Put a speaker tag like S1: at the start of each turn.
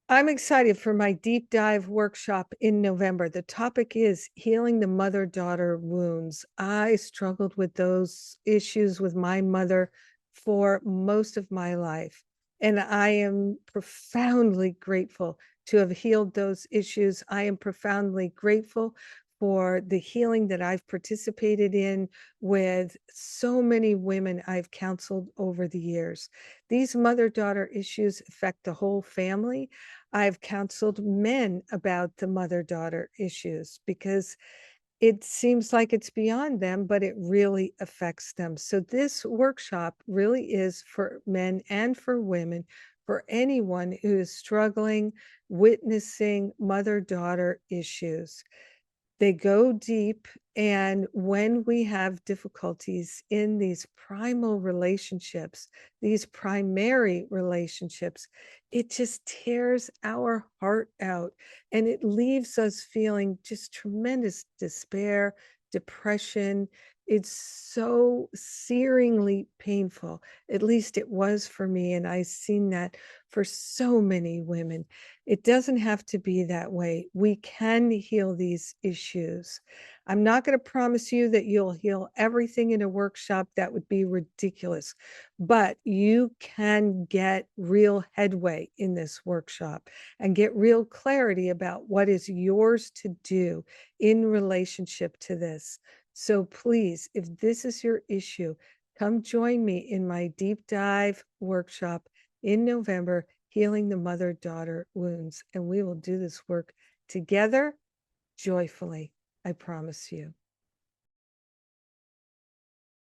S1: I'm excited for my deep dive workshop in November. The topic is healing the mother-daughter wounds. I struggled with those issues with my mother for most of my life, and I am profoundly grateful to have healed those issues. I am profoundly grateful for the healing that I've participated in with so many women I've counseled over the years. These mother-daughter issues affect the whole family. I've counseled men about the mother-daughter issues because it seems like it's beyond them, but it really affects them. So this workshop really is for men and for women, for anyone who is struggling, witnessing mother-daughter issues. They go deep, and when we have difficulties in these primal relationships, these primary relationships, it just tears our heart out, and it leaves us feeling just tremendous despair, depression. It's so searingly painful. At least it was for me, and I've seen that for so many women. It doesn't have to be that way. We can heal these issues. I'm not going to promise you that you'll heal everything in a workshop. That would be ridiculous. But you can get real headway in this workshop and get real clarity about what is yours to do in relationship to this. So please, if this is your issue, come join me in my deep dive workshop in November, Healing the Mother-Daughter Wounds. And we will do this work together joyfully. I promise you.